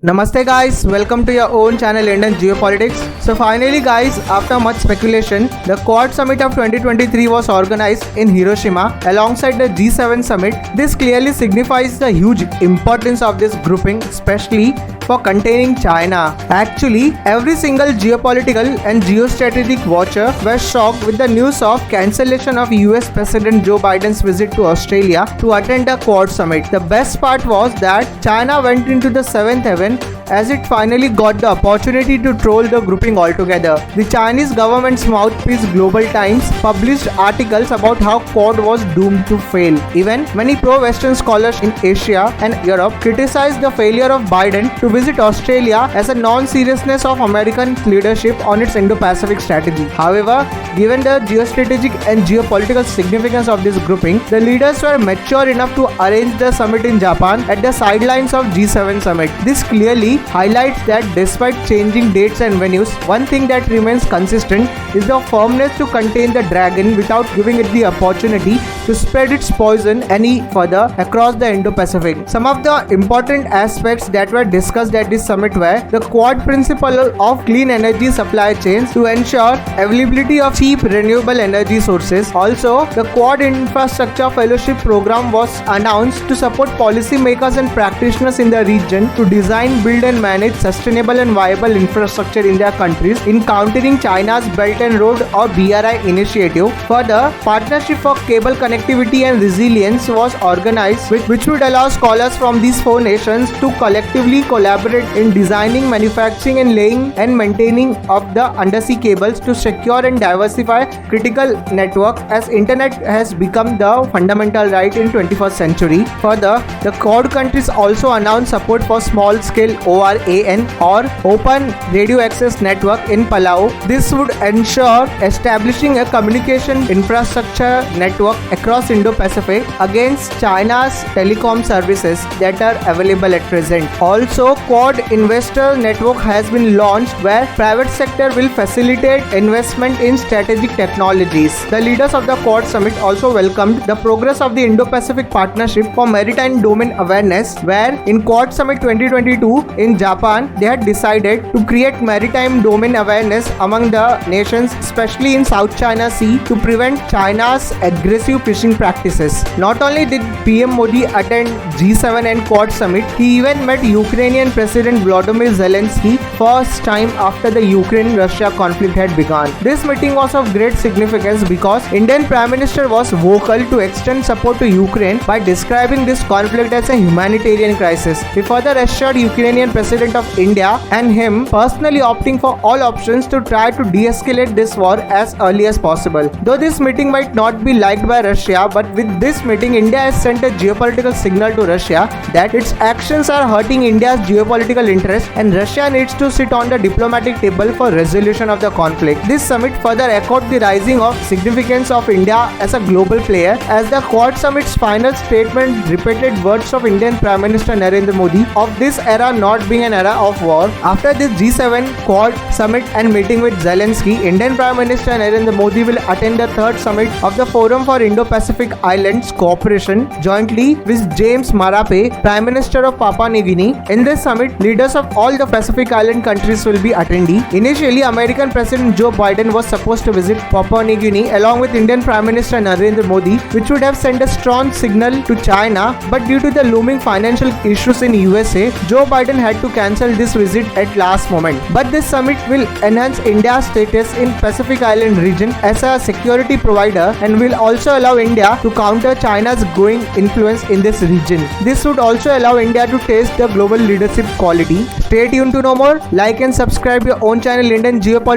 Namaste guys, welcome to your own channel Indian Geopolitics. So finally guys, after much speculation, the Quad Summit of 2023 was organized in Hiroshima alongside the G7 Summit. This clearly signifies the huge importance of this grouping, especially for containing China. Actually, every single geopolitical and geostrategic watcher was shocked with the news of cancellation of US President Joe Biden's visit to Australia to attend the Quad Summit. The best part was that China went into the seventh heaven as it finally got the opportunity to troll the grouping altogether. The Chinese government's mouthpiece Global Times published articles about how Quad was doomed to fail. Even many pro-Western scholars in Asia and Europe criticized the failure of Biden to visit Australia as a non-seriousness of American leadership on its Indo-Pacific strategy. However, given the geostrategic and geopolitical significance of this grouping, the leaders were mature enough to arrange the summit in Japan at the sidelines of G7 summit. This clearly highlights that despite changing dates and venues, one thing that remains consistent is the firmness to contain the dragon without giving it the opportunity to spread its poison any further across the Indo-Pacific. Some of the important aspects that were discussed at this summit were the Quad principle of clean energy supply chains to ensure availability of cheap renewable energy sources. Also, the Quad Infrastructure Fellowship Program was announced to support policymakers and practitioners in the region to design, build and manage sustainable and viable infrastructure in their countries in countering China's Belt and Road or BRI initiative. Further, Partnership for Cable Connectivity and Resilience was organized which would allow scholars from these four nations to collectively collaborate in designing, manufacturing and laying and maintaining of the undersea cables to secure and diversify critical network as internet has become the fundamental right in 21st century. Further, the Quad countries also announced support for small-scale ORAN or Open Radio Access Network in Palau. This would ensure establishing a communication infrastructure network across Indo-Pacific against China's telecom services that are available at present. Also, Quad Investor Network has been launched where private sector will facilitate investment in strategic technologies. The leaders of the Quad Summit also welcomed the progress of the Indo-Pacific Partnership for Maritime Domain Awareness, where in Quad Summit 2022 in Japan, they had decided to create maritime domain awareness among the nations, especially in South China Sea, to prevent China's aggressive fishing practices. Not only did PM Modi attend G7 and Quad Summit, he even met Ukrainian President Volodymyr Zelensky first time after the Ukraine-Russia conflict had begun. This meeting was of great significance because Indian Prime Minister was vocal to extend support to Ukraine by describing this conflict as a humanitarian crisis. He further assured Ukrainian President of India and him personally opting for all options to try to de-escalate this war as early as possible. Though this meeting might not be liked by Russia, but with this meeting, India has sent a geopolitical signal to Russia that its actions are hurting India's geopolitical interests and Russia needs to sit on the diplomatic table for resolution of the conflict. This summit further echoed the rising of significance of India as a global player as the Quad Summit's final statement repeated words of Indian Prime Minister Narendra Modi of this era not being an era of war. After this G7 Quad Summit and meeting with Zelensky, Indian Prime Minister Narendra Modi will attend the third summit of the Forum for Indo-Pacific Islands Cooperation jointly with James Marape, Prime Minister of Papua New Guinea. In this summit, leaders of all the Pacific Island countries will be attendee. Initially, American President Joe Biden was supposed to visit Papua New Guinea along with Indian Prime Minister Narendra Modi, which would have sent a strong signal to China, but due to the looming financial issues in USA, Joe Biden had to cancel this visit at last moment. But this summit will enhance India's status in Pacific Island region as a security provider and will also allow India to counter China's growing influence in this region. This would also allow India to taste the global leadership quality. Stay tuned to know more. Like and subscribe your own channel Indian Geopolitics.